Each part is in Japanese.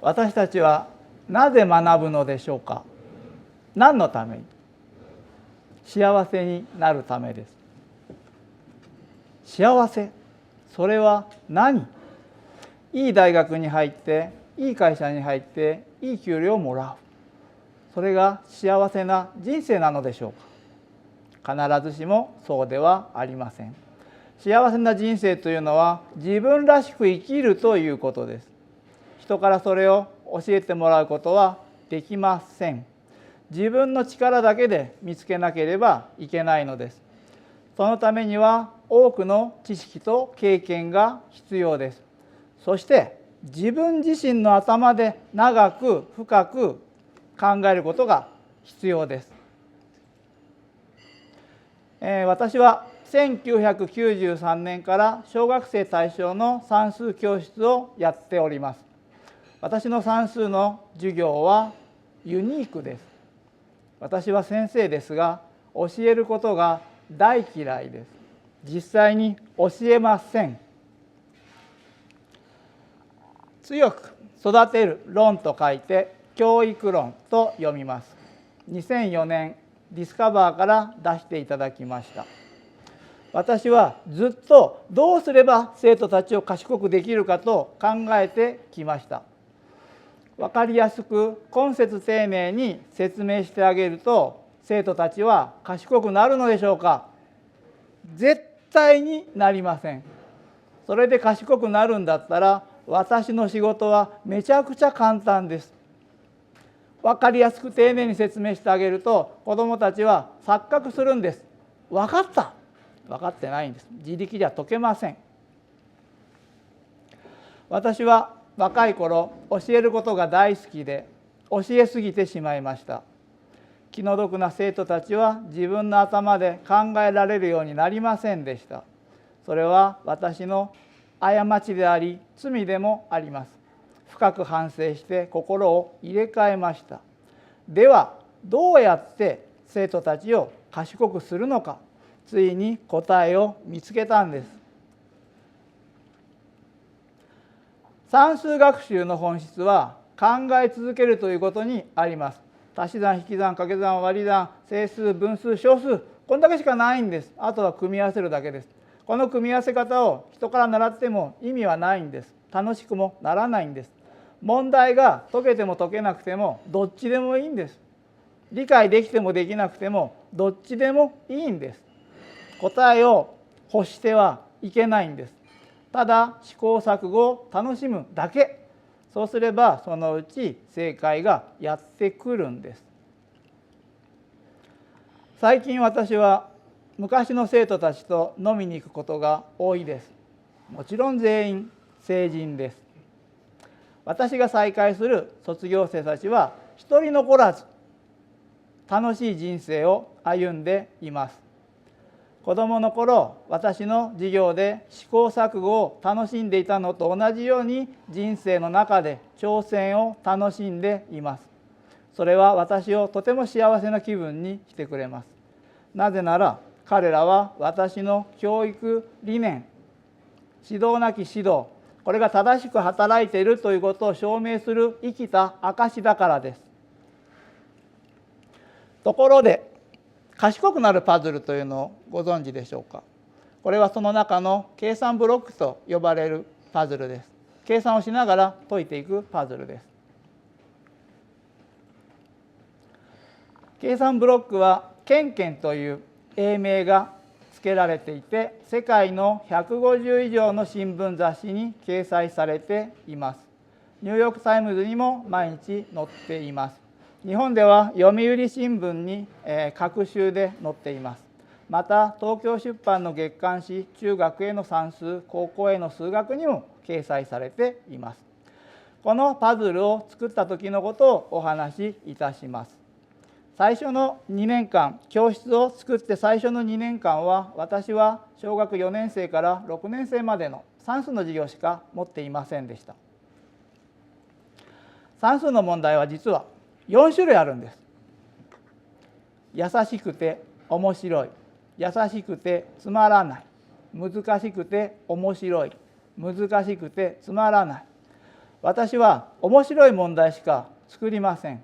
私たちはなぜ学ぶのでしょうか。何のために？幸せになるためです。幸せ、それは何？いい大学に入っていい会社に入っていい給料をもらう、それが幸せな人生なのでしょうか。必ずしもそうではありません。幸せな人生というのは自分らしく生きるということです。人からそれを教えてもらうことはできません。自分の力だけで見つけなければいけないのです。そのためには多くの知識と経験が必要です。そして自分自身の頭で長く深く考えることが必要です。私は1993年から小学生対象の算数教室をやっております。私の算数の授業はユニークです。私は先生ですが、教えることが大嫌いです。実際に教えません。強く育てる論と書いて教育論と読みます。2004年ディスカバーから出していただきました。私はずっとどうすれば生徒たちを賢くできるかと考えてきました。分かりやすく懇切丁寧に説明してあげると生徒たちは賢くなるのでしょうか。絶対になりません。それで賢くなるんだったら私の仕事はめちゃくちゃ簡単です。分かりやすく丁寧に説明してあげると子どもたちは錯覚するんです。分かった。分かってないんです。自力じゃ解けません。私は若い頃教えることが大好きで教えすぎてしまいました。気の毒な生徒たちは自分の頭で考えられるようになりませんでした。それは私の過ちであり罪でもあります。深く反省して心を入れ替えました。ではどうやって生徒たちを賢くするのか、ついに答えを見つけたんです。算数学習の本質は考え続けるということにあります。足し算、引き算、掛け算、割り算、整数、分数、小数、こんだけしかないんです。あとは組み合わせるだけです。この組み合わせ方を人から習っても意味はないんです。楽しくもならないんです。問題が解けても解けなくてもどっちでもいいんです。理解できてもできなくてもどっちでもいいんです。答えを欲してはいけないんです。ただ試行錯誤を楽しむだけ。そうすればそのうち正解がやってくるんです。最近私は昔の生徒たちと飲みに行くことが多いです。もちろん全員成人です。私が再会する卒業生たちは一人残らず楽しい人生を歩んでいます。子どもの頃、私の授業で試行錯誤を楽しんでいたのと同じように人生の中で挑戦を楽しんでいます。それは私をとても幸せな気分にしてくれます。なぜなら彼らは私の教育理念、指導なき指導、これが正しく働いているということを証明する生きた証だからです。ところで賢くなるパズルというのをご存知でしょうか。これはその中の計算ブロックと呼ばれるパズルです。計算をしながら解いていくパズルです。計算ブロックはケンケンという英名が付けられていて、世界の150以上の新聞雑誌に掲載されています。ニューヨークタイムズにも毎日載っています。日本では読売新聞に各週で載っています。また東京出版の月刊誌中学への算数、高校への数学にも掲載されています。このパズルを作った時のことをお話しいたします。最初の2年間、教室を作って最初の2年間は私は小学4年生から6年生までの算数の授業しか持っていませんでした。算数の問題は実は4種類あるんです。優しくて面白い、優しくてつまらない、難しくて面白い、難しくてつまらない。私は面白い問題しか作りません。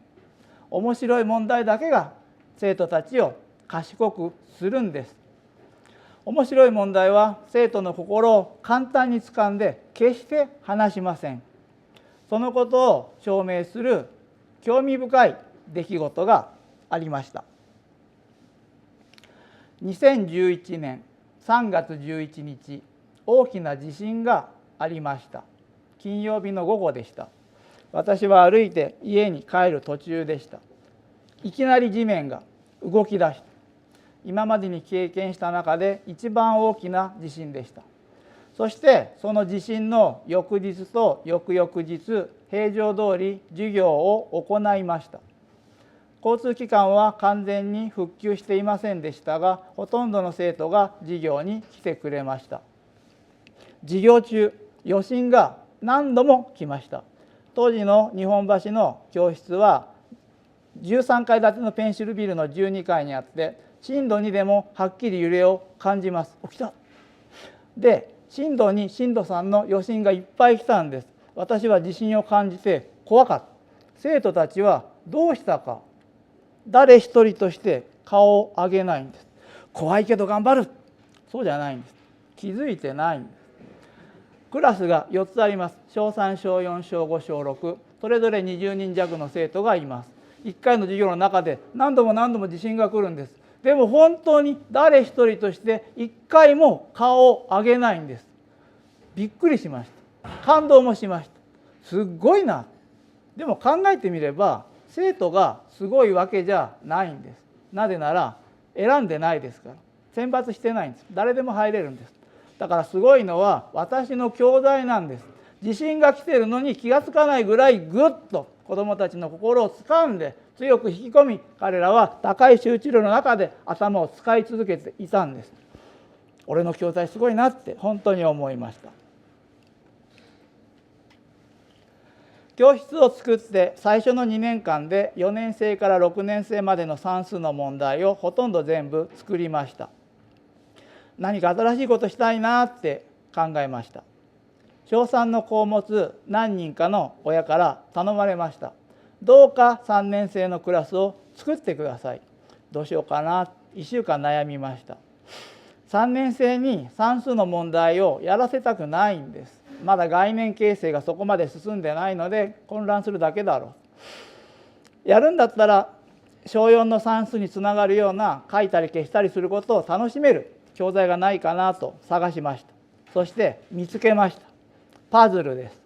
面白い問題だけが生徒たちを賢くするんです。面白い問題は生徒の心を簡単に掴んで決して離しません。そのことを証明する興味深い出来事がありました。2011年3月11日、大きな地震がありました。金曜日の午後でした。私は歩いて家に帰る途中でした。いきなり地面が動き出した。今までに経験した中で一番大きな地震でした。そしてその地震の翌日と翌々日、平常通り授業を行いました。交通機関は完全に復旧していませんでしたが、ほとんどの生徒が授業に来てくれました。授業中、余震が何度も来ました。当時の日本橋の教室は13階建てのペンシルビルの12階にあって、震度2でもはっきり揺れを感じます。起きた。で、震度2、震度3の余震がいっぱい来たんです。私は地震を感じて怖かった。生徒たちはどうしたか、誰一人として顔を上げないんです。怖いけど頑張る。そうじゃないんです。気づいてないんです。クラスが4つあります。小3、小4、小5、小6、それぞれ20人弱の生徒がいます。1回の授業の中で何度も何度も地震が来るんです。でも本当に誰一人として1回も顔を上げないんです。びっくりしました。感動もしました。すっごいな。でも考えてみれば、生徒がすごいわけじゃないんです。なぜなら選んでないですから。選抜してないんです。誰でも入れるんです。だからすごいのは私の教材なんです。地震が来ているのに気がつかないぐらいぐっと子どもたちの心を掴んで強く引き込み、彼らは高い集中力の中で頭を使い続けていたんです。俺の教材すごいなって本当に思いました。教室を作って最初の2年間で4年生から6年生までの算数の問題をほとんど全部作りました。何か新しいことしたいなって考えました。小3の子を持つ何人かの親から頼まれました。どうか3年生のクラスを作ってください。どうしようかな、1週間悩みました。3年生に算数の問題をやらせたくないんです。まだ概念形成がそこまで進んでないので混乱するだけだろう。やるんだったら小4の算数につながるような書いたり消したりすることを楽しめる教材がないかなと探しました。そして見つけました。パズルです。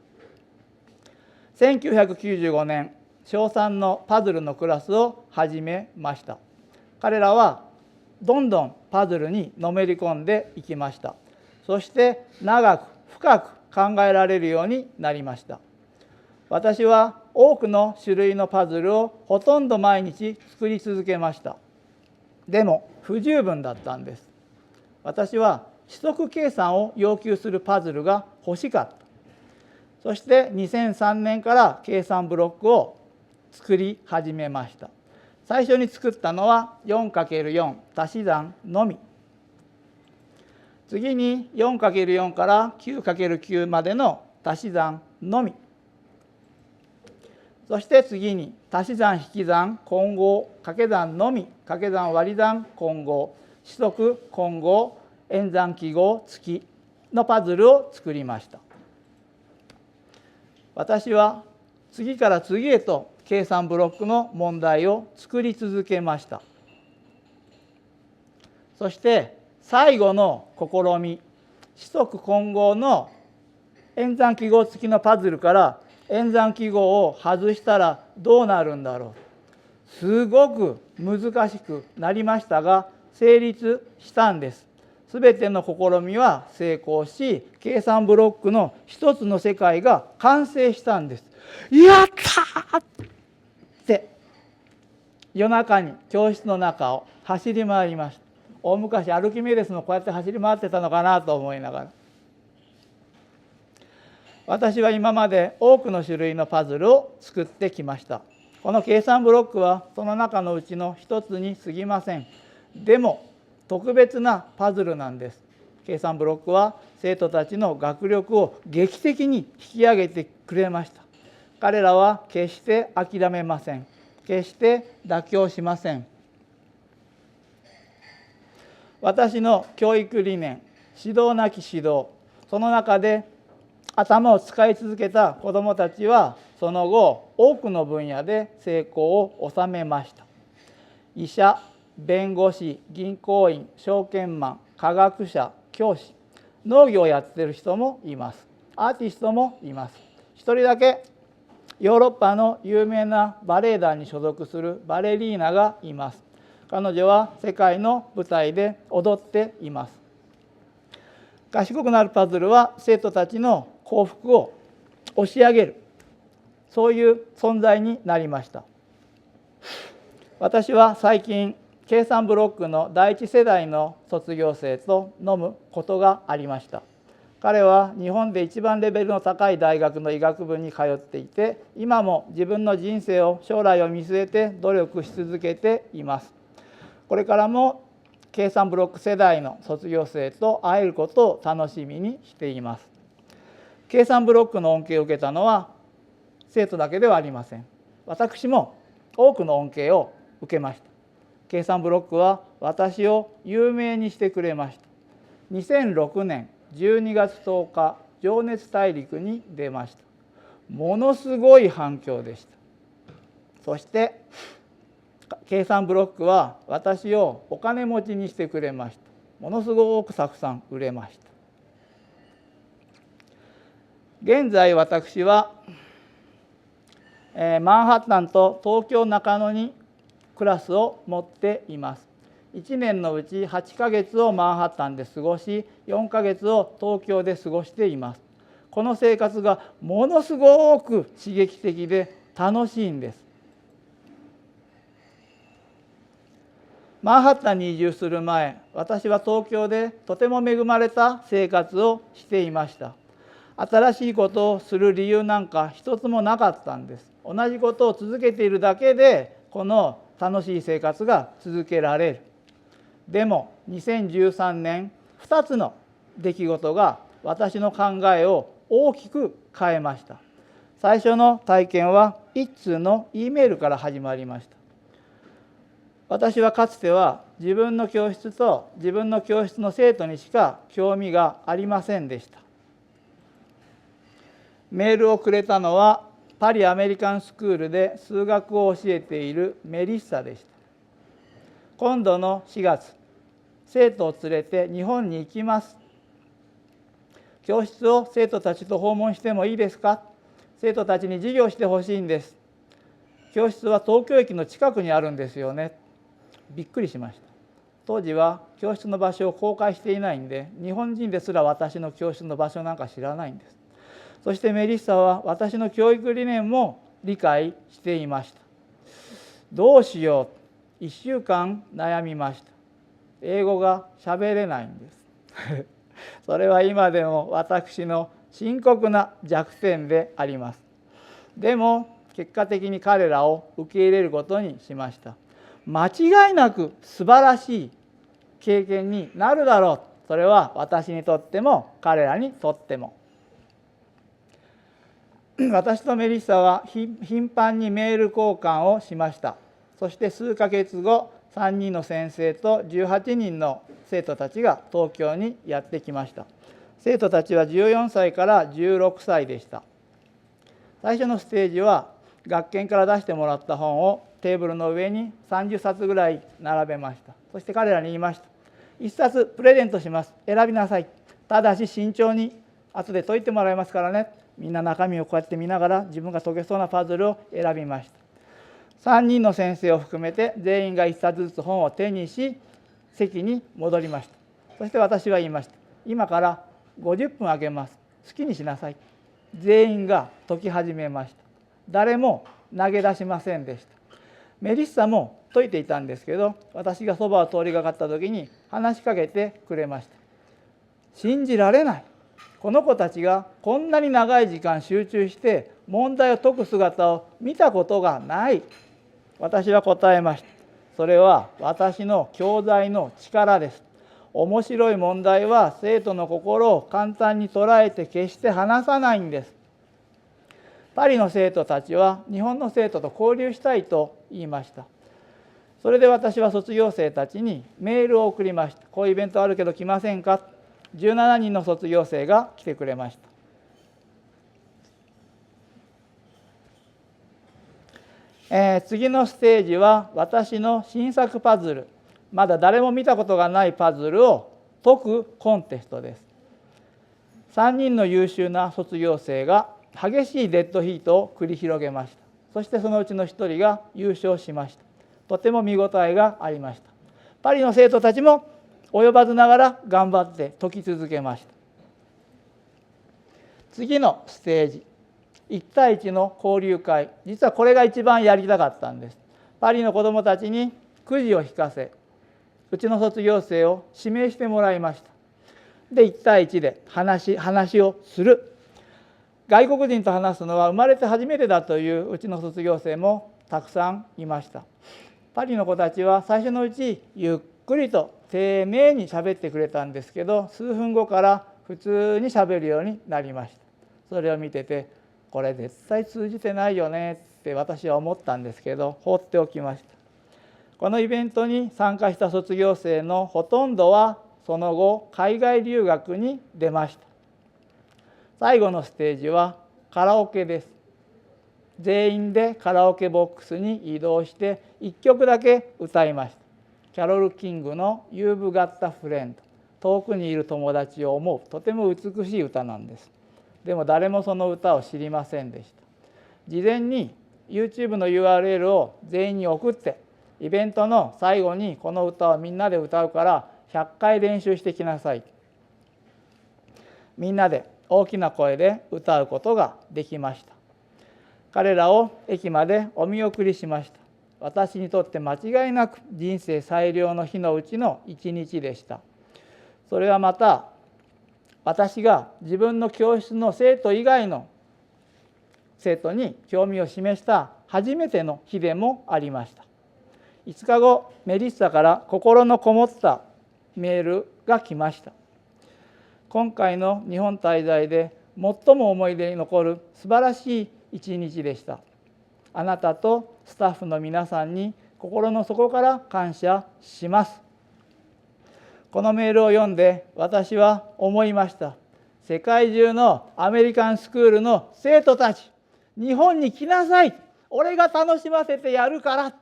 1995年、小3のパズルのクラスを始めました。彼らはどんどんパズルにのめり込んでいきました。そして長く深く考えられるようになりました。私は多くの種類のパズルをほとんど毎日作り続けました。でも不十分だったんです。私は指則計算を要求するパズルが欲しかった。そして2003年から計算ブロックを作り始めました。最初に作ったのは 4×4 足し算のみ。次に 4×4 から 9×9 までの足し算のみ。そして次に足し算引き算混合掛け算のみ、掛け算割り算混合、指則混合演算記号付きのパズルを作りました。私は次から次へと計算ブロックの問題を作り続けました。そして最後の試み、指則混合の演算記号付きのパズルから演算記号を外したらどうなるんだろう。すごく難しくなりましたが成立したんです。すべての試みは成功し、計算ブロックの一つの世界が完成したんです。やったーって夜中に教室の中を走り回りました。大昔アルキメデスもこうやって走り回ってたのかなと思いながら、私は今まで多くの種類のパズルを作ってきました。この計算ブロックはその中のうちの一つに過ぎません。でも特別なパズルなんです。計算ブロックは生徒たちの学力を劇的に引き上げてくれました。彼らは決して諦めません。決して妥協しません。私の教育理念、指導なき指導、その中で頭を使い続けた子どもたちはその後多くの分野で成功を収めました。医者、弁護士、銀行員、証券マン、科学者、教師、農業をやっている人もいます。アーティストもいます。一人だけヨーロッパの有名なバレエ団に所属するバレリーナがいます。彼女は世界の舞台で踊っています。賢くなるパズルは生徒たちの幸福を押し上げる、そういう存在になりました。私は最近計算ブロックの第一世代の卒業生と飲むことがありました。彼は日本で一番レベルの高い大学の医学部に通っていて、今も自分の人生を将来を見据えて努力し続けています。これからも計算ブロック世代の卒業生と会えることを楽しみにしています。計算ブロックの恩恵を受けたのは生徒だけではありません。私も多くの恩恵を受けました。計算ブロックは私を有名にしてくれました。2006年12月10日、情熱大陸に出ました。ものすごい反響でした。そして計算ブロックは私をお金持ちにしてくれました。ものすごくたくさん売れました。現在私はマンハッタンと東京中野にクラスを持っています。1年のうち8ヶ月をマンハッタンで過ごし、4ヶ月を東京で過ごしています。この生活がものすごく刺激的で楽しいんです。マンハッタンに移住する前、私は東京でとても恵まれた生活をしていました。新しいことをする理由なんか一つもなかったんです。同じことを続けているだけでこの楽しい生活が続けられる。でも2013年2つの出来事が私の考えを大きく変えました。最初の体験は一通の E メールから始まりました。私はかつては自分の教室と自分の教室の生徒にしか興味がありませんでした。メールをくれたのはパリアメリカンスクールで数学を教えているメリッサでした。今度の4月、生徒を連れて日本に行きます。教室を生徒たちと訪問してもいいですか？生徒たちに授業してほしいんです。教室は東京駅の近くにあるんですよね。びっくりしました。当時は教室の場所を公開していないんで、日本人ですら私の教室の場所なんか知らないんです。そしてメリッサは私の教育理念も理解していました。どうしよう。1週間悩みました。英語が喋れないんです。それは今でも私の深刻な弱点であります。でも結果的に彼らを受け入れることにしました。間違いなく素晴らしい経験になるだろう。それは私にとっても彼らにとっても。私とメリッサは頻繁にメール交換をしました。そして数ヶ月後、3人の先生と18人の生徒たちが東京にやってきました。生徒たちは14歳から16歳でした。最初のステージは学研から出してもらった本をテーブルの上に30冊ぐらい並べました。そして彼らに言いました。1冊プレゼントします。選びなさい。ただし慎重に後で解いてもらいますからね。みんな中身をこうやって見ながら自分が解けそうなパズルを選びました。3人の先生を含めて全員が1冊ずつ本を手にし、席に戻りました。そして私は言いました。今から50分あげます。好きにしなさい。全員が解き始めました。誰も投げ出しませんでした。メリッサも解いていたんですけど、私がそばを通りがかった時に話しかけてくれました。信じられない。この子たちがこんなに長い時間集中して問題を解く姿を見たことがない。私は答えました。それは私の教材の力です。面白い問題は生徒の心を簡単に捉えて決して離さないんです。パリの生徒たちは日本の生徒と交流したいと言いました。それで私は卒業生たちにメールを送りました。こういうイベントあるけど来ませんか。17人の卒業生が来てくれました。次のステージは私の新作パズル、まだ誰も見たことがないパズルを解くコンテストです。3人の優秀な卒業生が激しいデッドヒートを繰り広げました。そしてそのうちの1人が優勝しました。とても見応えがありました。パリの生徒たちも及ばずながら頑張って解き続けました。次のステージ、1対1の交流会、実はこれが一番やりたかったんです。パリの子どもたちにくじを引かせ、うちの卒業生を指名してもらいました。で1対1で話をする。外国人と話すのは生まれて初めてだといううちの卒業生もたくさんいました。パリの子たちは最初のうちゆっくりと丁寧に喋ってくれたんですけど、数分後から普通に喋るようになりました。それを見てて、これ絶対通じてないよねって私は思ったんですけど、放っておきました。このイベントに参加した卒業生のほとんどはその後海外留学に出ました。最後のステージはカラオケです。全員でカラオケボックスに移動して1曲だけ歌いました。キャロル・キングの You've Got a Friend、 遠くにいる友達を思う、とても美しい歌なんです。でも誰もその歌を知りませんでした。事前に YouTube の URL を全員に送って、イベントの最後にこの歌をみんなで歌うから100回練習してきなさい。みんなで大きな声で歌うことができました。彼らを駅までお見送りしました。私にとって間違いなく人生最良の日のうちの一日でした。それはまた私が自分の教室の生徒以外の生徒に興味を示した初めての日でもありました。5日後、メリッサから心のこもったメールが来ました。今回の日本滞在で最も思い出に残る素晴らしい一日でした。あなたとスタッフの皆さんに心の底から感謝します。このメールを読んで私は思いました。世界中のアメリカンスクールの生徒たち、日本に来なさい。俺が楽しませてやるから。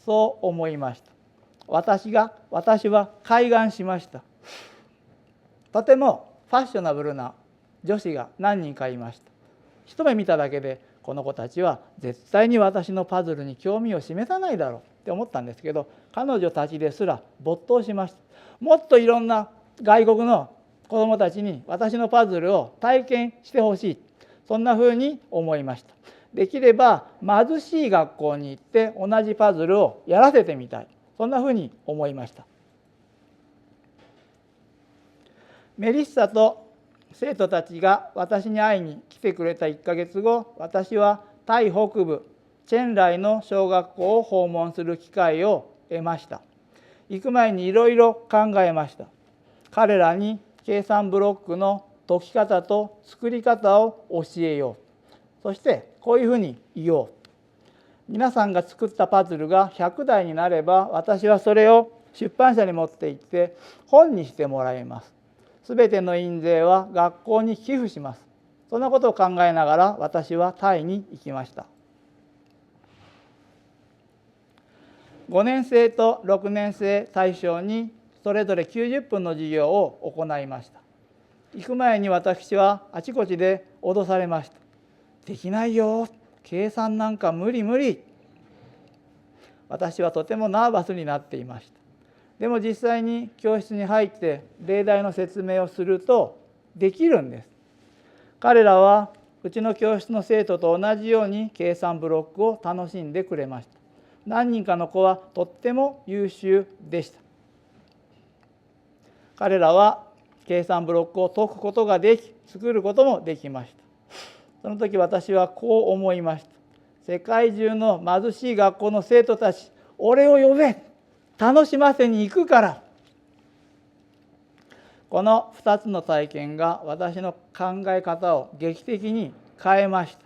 そう思いました。私は開眼しました。とてもファッショナブルな女子が何人かいました。一目見ただけでこの子たちは絶対に私のパズルに興味を示さないだろうって思ったんですけど、彼女たちですら没頭しました。もっといろんな外国の子どもたちに私のパズルを体験してほしい、そんなふうに思いました。できれば貧しい学校に行って同じパズルをやらせてみたい、そんなふうに思いました。メリッサと生徒たちが私に会いに来てくれた1ヶ月後、私はタイ北部チェンライの小学校を訪問する機会を得ました。行く前にいろいろ考えました。彼らに計算ブロックの解き方と作り方を教えよう。そしてこういうふうに言おう。皆さんが作ったパズルが100台になれば、私はそれを出版社に持って行って本にしてもらいます。すべての印税は学校に寄付します。そんなことを考えながら私はタイに行きました。5年生と6年生対象にそれぞれ90分の授業を行いました。行く前に私はあちこちで脅されました。できないよ、計算なんか無理無理。私はとてもナーバスになっていました。でも実際に教室に入って例題の説明をするとできるんです。彼らはうちの教室の生徒と同じように計算ブロックを楽しんでくれました。何人かの子はとっても優秀でした。彼らは計算ブロックを解くことができ、作ることもできました。その時私はこう思いました。世界中の貧しい学校の生徒たち、俺を呼べ、楽しませに行くから。この2つの体験が私の考え方を劇的に変えました。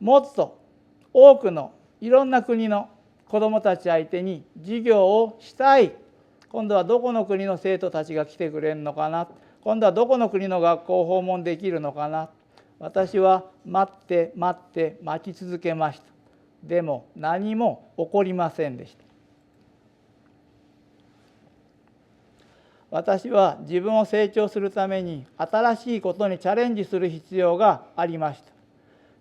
もっと多くのいろんな国の子どもたち相手に授業をしたい。今度はどこの国の生徒たちが来てくれるのかな。今度はどこの国の学校を訪問できるのかな。私は待って待って待ち続けました。でも何も起こりませんでした。私は自分を成長するために新しいことにチャレンジする必要がありました。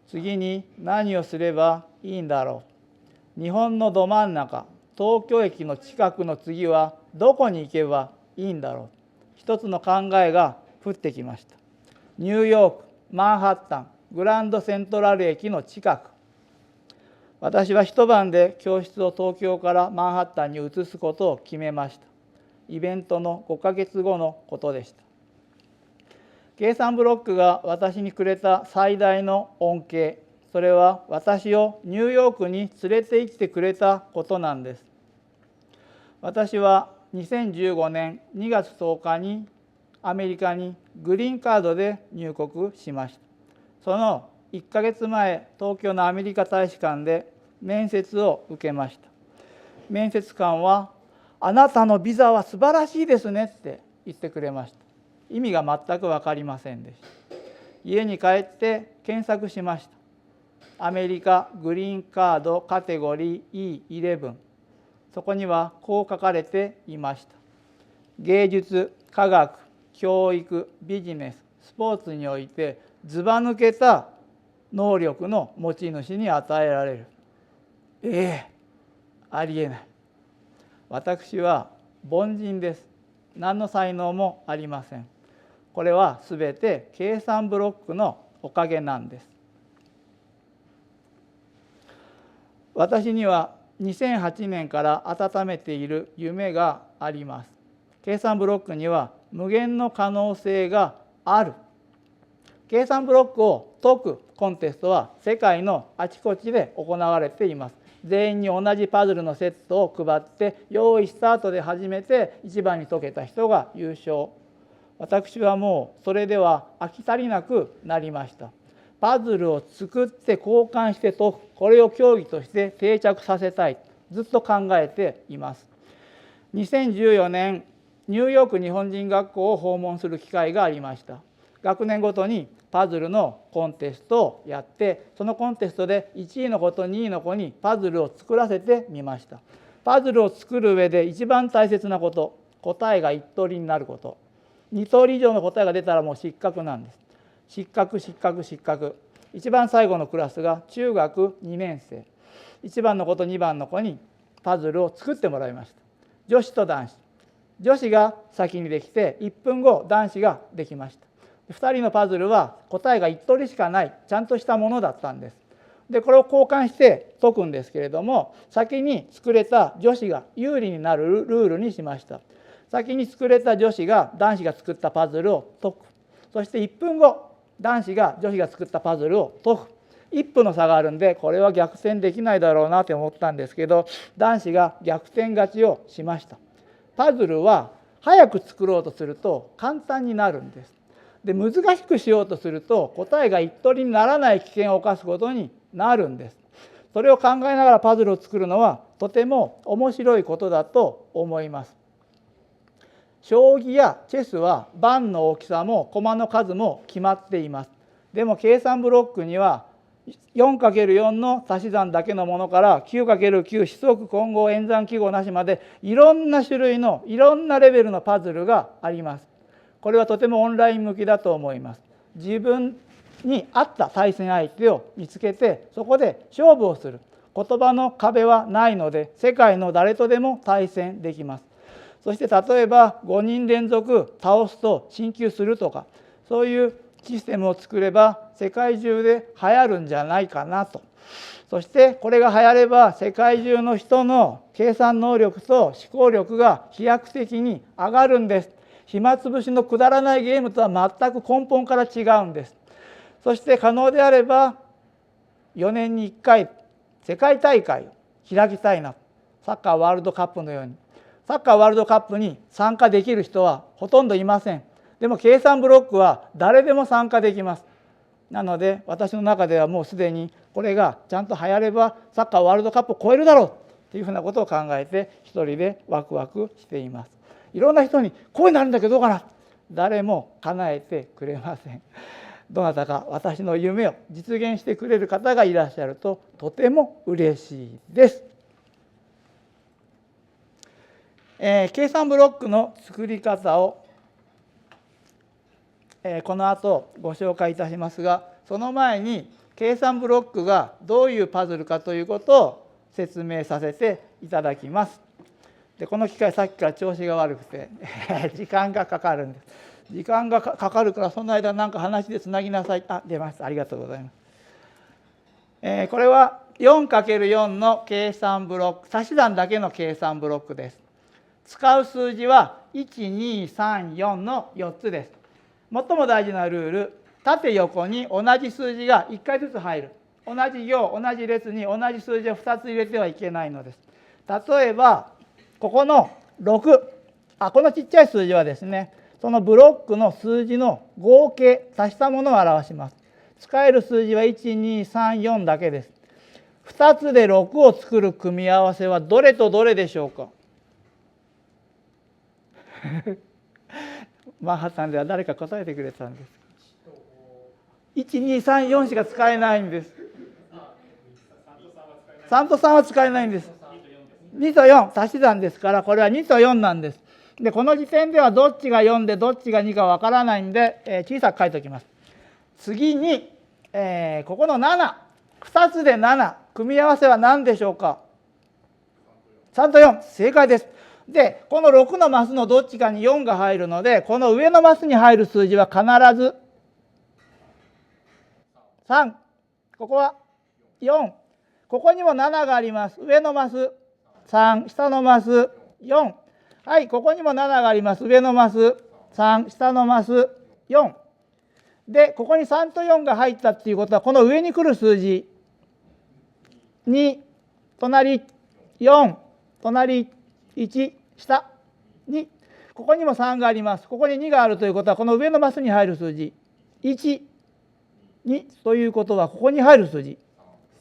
次に何をすればいいんだろう。日本のど真ん中、東京駅の近くの次はどこに行けばいいんだろう。一つの考えが降ってきました。ニューヨーク、マンハッタン、グランドセントラル駅の近く。私は一晩で教室を東京からマンハッタンに移すことを決めました。イベントの5ヶ月後のことでした。計算ブロックが私にくれた最大の恩恵、それは私をニューヨークに連れて行ってくれたことなんです。私は2015年2月10日にアメリカにグリーンカードで入国しました。その1ヶ月前、東京のアメリカ大使館で面接を受けました。面接官は、あなたのビザは素晴らしいですねって言ってくれました。意味が全く分かりませんでした。家に帰って検索しました。アメリカグリーンカードカテゴリー E11。そこにはこう書かれていました。芸術、科学、教育、ビジネス、スポーツにおいてずば抜けた能力の持ち主に与えられる。ありえない。私は凡人です。何の才能もありません。これはすべて計算ブロックのおかげなんです。私には2008年から温めている夢があります。計算ブロックには無限の可能性がある。計算ブロックを解くコンテストは世界のあちこちで行われています。全員に同じパズルのセットを配って用意スタートで初めて一番に解けた人が優勝。私はもうそれでは飽き足りなくなりました。パズルを作って交換して解く、これを競技として定着させたい、ずっと考えています。2014年ニューヨーク日本人学校を訪問する機会がありました。学年ごとにパズルのコンテストをやって、そのコンテストで1位の子と2位の子にパズルを作らせてみました。パズルを作る上で一番大切なこと、答えが1通りになること。2通り以上の答えが出たらもう失格なんです。失格失格失格。一番最後のクラスが中学2年生。1番の子と2番の子にパズルを作ってもらいました。女子と男子。女子が先にできて1分後男子ができました。2人のパズルは答えが1通りしかないちゃんとしたものだったんです。でこれを交換して解くんですけれども、先に作れた女子が有利になるルールにしました。先に作れた女子が男子が作ったパズルを解く。そして1分後男子が女子が作ったパズルを解く。1分の差があるんでこれは逆転できないだろうなと思ったんですけど、男子が逆転勝ちをしました。パズルは早く作ろうとすると簡単になるんです。で難しくしようとすると答えが一通りにならない危険を冒すことになるんです。それを考えながらパズルを作るのはとても面白いことだと思います。将棋やチェスは盤の大きさも駒の数も決まっています。でも計算ブロックには 4×4 の足し算だけのものから 9×9 子則混合演算記号なしまでいろんな種類のいろんなレベルのパズルがあります。これはとてもオンライン向きだと思います。自分に合った対戦相手を見つけてそこで勝負をする。言葉の壁はないので世界の誰とでも対戦できます。そして例えば5人連続倒すと進級するとかそういうシステムを作れば世界中で流行るんじゃないかなと。そしてこれが流行れば世界中の人の計算能力と思考力が飛躍的に上がるんです。暇つぶしのくだらないゲームとは全く根本から違うんです。そして可能であれば4年に1回世界大会を開きたいな。サッカーワールドカップのように。サッカーワールドカップに参加できる人はほとんどいません。でも計算ブロックは誰でも参加できます。なので私の中ではもうすでにこれがちゃんと流行ればサッカーワールドカップを超えるだろうというふうなことを考えて一人でワクワクしています。いろんな人にこうになるんだけどどうかな、誰も叶えてくれません。どなたか私の夢を実現してくれる方がいらっしゃるととても嬉しいです。計算ブロックの作り方を、この後ご紹介いたしますが、その前に計算ブロックがどういうパズルかということを説明させていただきます。でこの機械さっきから調子が悪くて時間がかかるんです。時間がかかるからその間何か話でつなぎなさい。出ました。ありがとうございます。これは 4×4 の計算ブロック、足し算だけの計算ブロックです。使う数字は1234の4つです。最も大事なルール、縦横に同じ数字が1回ずつ入る。同じ行、同じ列に同じ数字を2つ入れてはいけないのです。例えばここの6、このちっちゃい数字はですね、そのブロックの数字の合計、足したものを表します。使える数字は1234だけです。2つで6を作る組み合わせはどれとどれでしょうか。マンハッタンでは誰か答えてくれたんです。1234しか使えないんです。3と3は使えないんです。2と4足し算ですから、これは2と4なんです。でこの時点ではどっちが4でどっちが2かわからないんで、小さく書いておきます。次に、ここの7、2つで7、組み合わせは何でしょうか。3と4、正解です。でこの6のマスのどっちかに4が入るので、この上のマスに入る数字は必ず3、ここは4、ここにも7があります。上のマス3、下のマス4、はい、ここにも7があります。上のマス3、下のマス4で、ここに3と4が入ったっていうことは、この上に来る数字2、隣4、隣1、下2、ここにも3があります。ここに2があるということは、この上のマスに入る数字1、2ということは、ここに入る数字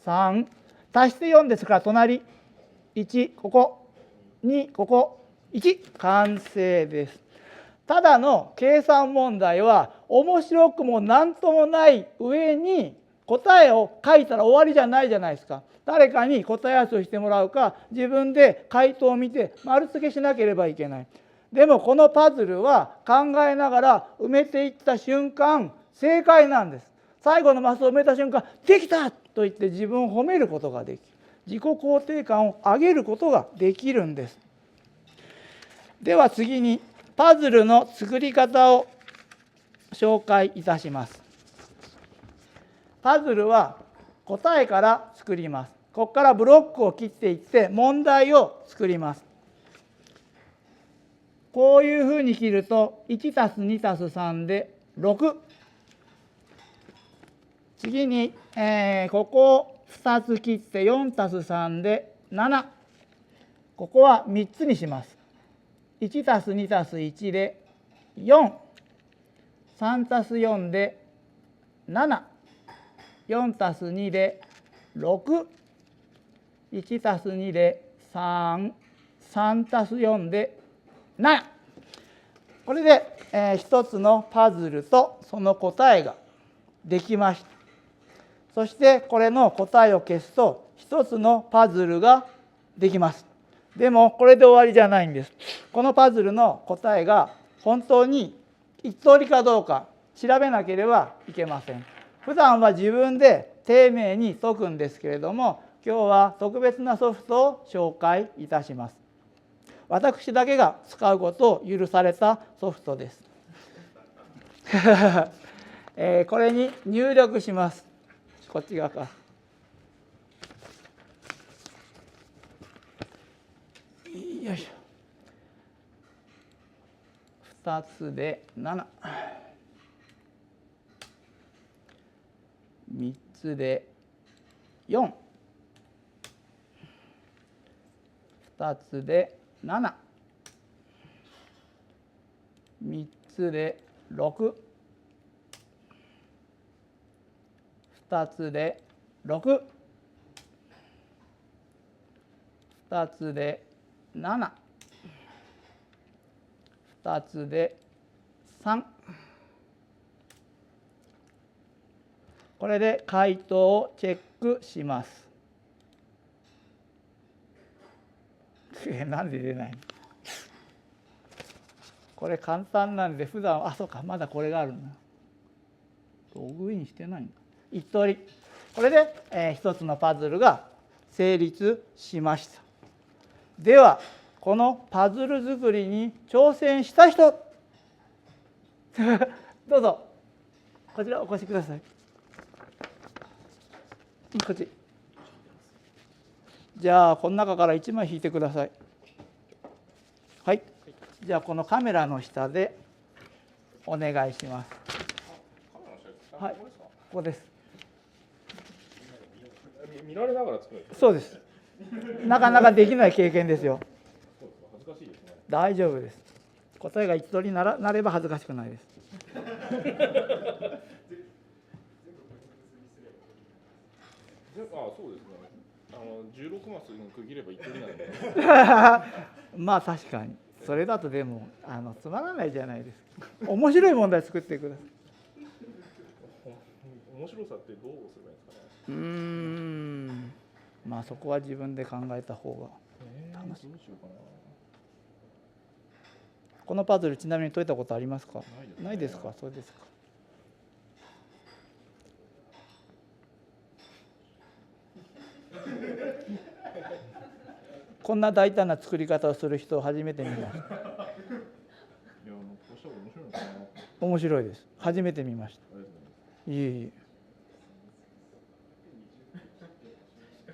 3、足して4ですから、隣1、ここ2、ここ1、完成です。ただの計算問題は面白くも何ともない上に答えを書いたら終わりじゃないじゃないですか。誰かに答え合わせをしてもらうか、自分で回答を見て丸付けしなければいけない。でもこのパズルは考えながら埋めていった瞬間、正解なんです。最後のマスを埋めた瞬間、できたと言って自分を褒めることができる。自己肯定感を上げることができるんです。では次にパズルの作り方を紹介いたします。パズルは答えから作ります。ここからブロックを切っていって問題を作ります。こういうふうに切ると 1+2+3 で6。次に、ここを2つ切って 4+3 で7。ここは3つにします。1+2+1 で4。3+4 で7。4+2 で6。1+2 で3。3+4 で7。これで、一つのパズルとその答えができました。そしてこれの答えを消すと一つのパズルができます。でもこれで終わりじゃないんです。このパズルの答えが本当に一通りかどうか調べなければいけません。普段は自分で丁寧に解くんですけれども、今日は特別なソフトを紹介いたします。私だけが使うことを許されたソフトです。これに入力します。こっち側か。よいしょ。2つで7。3つで4。2つで7。3つで6。2つで6、2つで7、2つで3。これで回答をチェックします。なんで出ないの？これ簡単なんで、普段そうか、まだこれがあるんだ。ログインしてないんだ。一通り。これで、一つのパズルが成立しました。では、このパズル作りに挑戦した人どうぞこちらお越しください。こっち。じゃあこの中から1枚引いてください。はい。じゃあこのカメラの下でお願いします。はい。ここです。見られながら作る。そうです。なかなかできない経験ですよ。恥ずかしいですね。大丈夫です。答えが一通りなれば恥ずかしくないです。そうですね。16マスに区切れば一通りなんで。まあ確かに。それだとでもつまらないじゃないですか。面白い問題作ってください。面白さってどうすればいいんですかね。まあそこは自分で考えた方が楽しい。どうしようかな。このパズルちなみに解いたことありますか？ないですか。そうですか。こんな大胆な作り方をする人を初めて見ました。いや、こうした方が面白いのかな。面白いです。初めて見ました。いえいえ。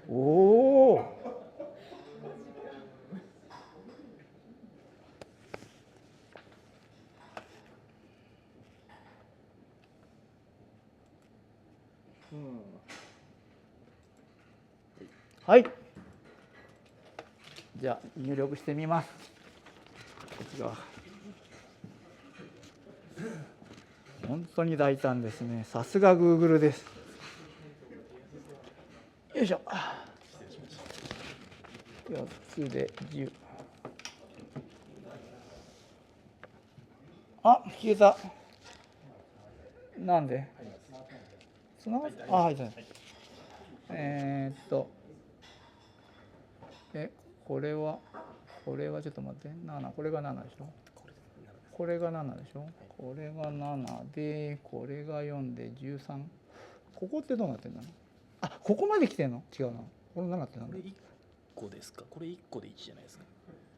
おお。はい。じゃあ入力してみます。こっち側。本当に大胆ですね。さすが Google です。よいしょ。4つで10。消えた。なんで？つながった？はい。これはちょっと待って。7、これが7でしょ。これが7でしょ。これが7で、これが4で13。ここってどうなってんだろう。ここまで来てんの？違うな。これ7ってなんだ。これ1個ですか？これ1個で1じゃないですか。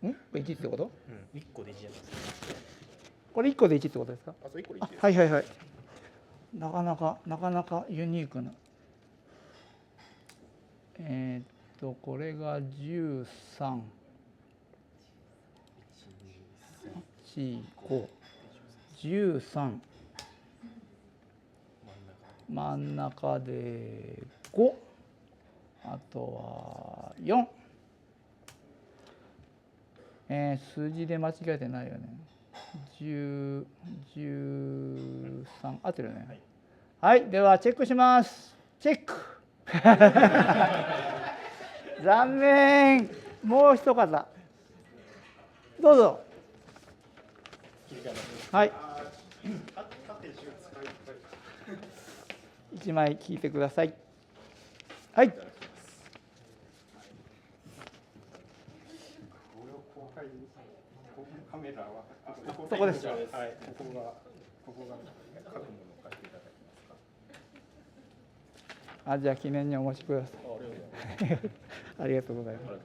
これ1ってこと？うん、1個で1じゃないですか。これ1個で1ってことですか？そう1個で1です。はいはいはい。なかなかユニークな。これが13、4、5、13、真ん中で5、あとは4。数字で間違えてないよね。10、13、合ってるよね。はい、ではチェックします。チェック。残念。もう一方。どうぞ。はい。1枚聞いてください。はい。そこです。はい、ここが書くものを書いていただけますか。じゃあ記念にお持ちください。ありがとうございます。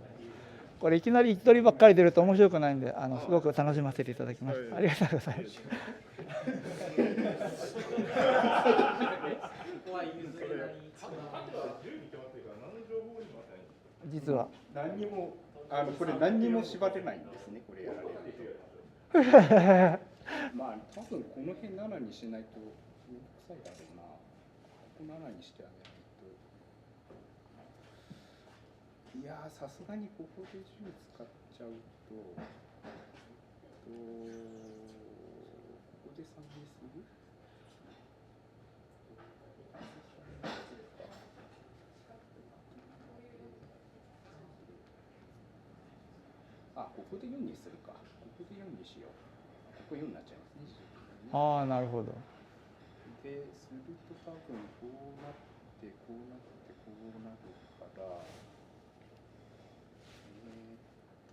これいきなり一人ばっかり出ると面白くないんで、すごく楽しませていただきました。ありがとうございます。実は何にもこれ何にも縛れないんですね。これやられると。まあ多分この辺7にしないとめんどくさいだろうな。ここ7にしてあげないと。いやさすがにここで10使っちゃうと、ここで3にする？ここで4にするか。ここで4にしよう。ここ4になっちゃいますね。ああ、なるほど。ですると多分こうなってこうなってこうなるから、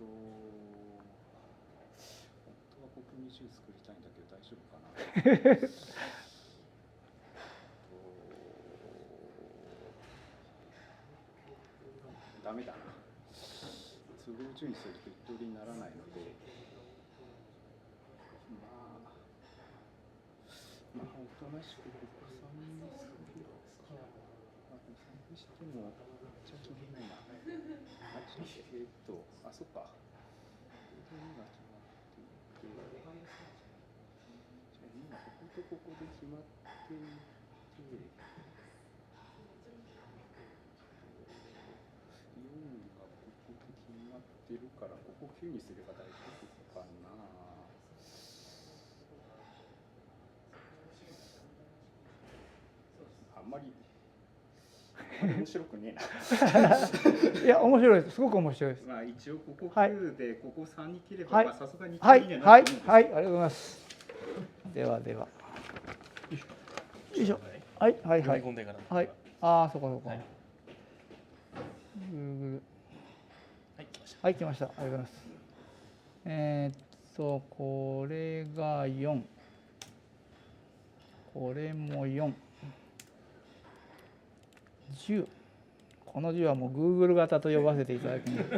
本当はここ20作りたいんだけど大丈夫かな。ダメだな。都合順にすると一通りにならないので、まあおとなしくここ3にするか。3にしてもじゃ決めないな。あ、そっか。ここで2が決まっていて、じゃあ2がこことここで決まっていて、4がここで決まってるから、ここ9にすれば大丈夫かな。あんまり面白くねえな。いや、面白いです。すごく面白いです。まあ一応ここはい9でここ3に切れば、はいまあさすがにはい9にははいなると思うんです。はい、ありがとうございます。ではでは。よいしょ。はいはいはい。読み込んでから。はい。ああ、そこそこ。はい Google。はい、来ました。はい、来ました。ありがとうございます。これが4。これも4。10。この10はもう Google 型と呼ばせていただきます。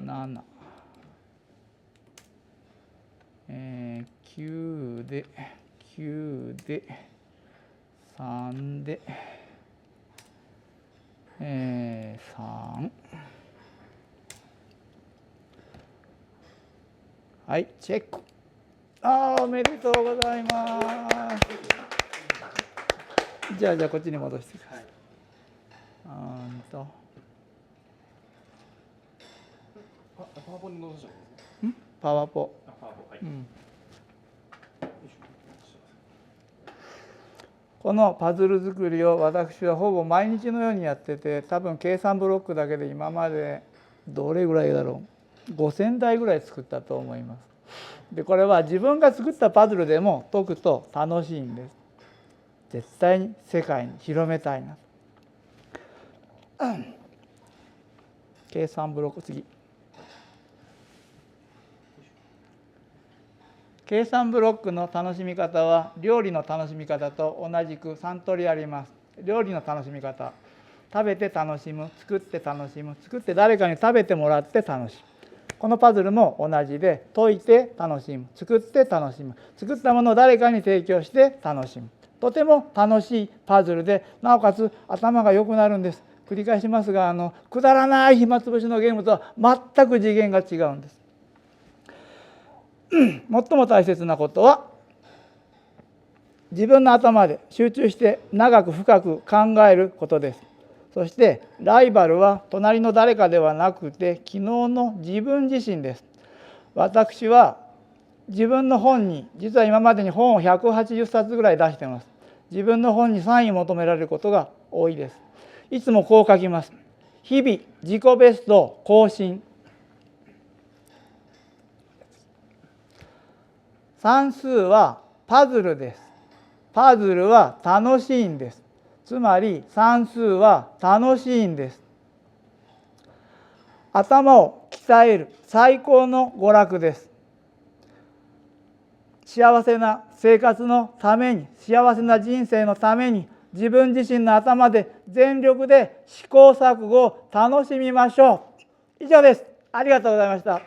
7。9で、9で、3で、3。はい、チェック。ああ、おめでとうございます。じゃあこっちに戻してください。パワポに戻したんですね。パワポ。パワポ、はい。このパズル作りを私はほぼ毎日のようにやってて、多分計算ブロックだけで今までどれぐらいだろう、5000台ぐらい作ったと思います。でこれは自分が作ったパズルでも解くと楽しいんです。絶対に世界に広めたいな。計算ブロック、次。計算ブロックの楽しみ方は料理の楽しみ方と同じく3通りあります。料理の楽しみ方、食べて楽しむ、作って楽しむ、作って誰かに食べてもらって楽しむ。このパズルも同じで、解いて楽しむ、作って楽しむ、作ったものを誰かに提供して楽しむ。とても楽しいパズルで、なおかつ頭が良くなるんです。繰り返しますが、くだらない暇つぶしのゲームとは全く次元が違うんです。最も大切なことは、自分の頭で集中して長く深く考えることです。そしてライバルは隣の誰かではなくて、昨日の自分自身です。私は自分の本に、実は今までに本を180冊ぐらい出しています。自分の本にサインを求められることが多いです。いつもこう書きます。日々自己ベストを更新。算数はパズルです。パズルは楽しいんです。つまり算数は楽しいんです。頭を鍛える最高の娯楽です。幸せな生活のために、幸せな人生のために、自分自身の頭で全力で試行錯誤を楽しみましょう。以上です。ありがとうございました。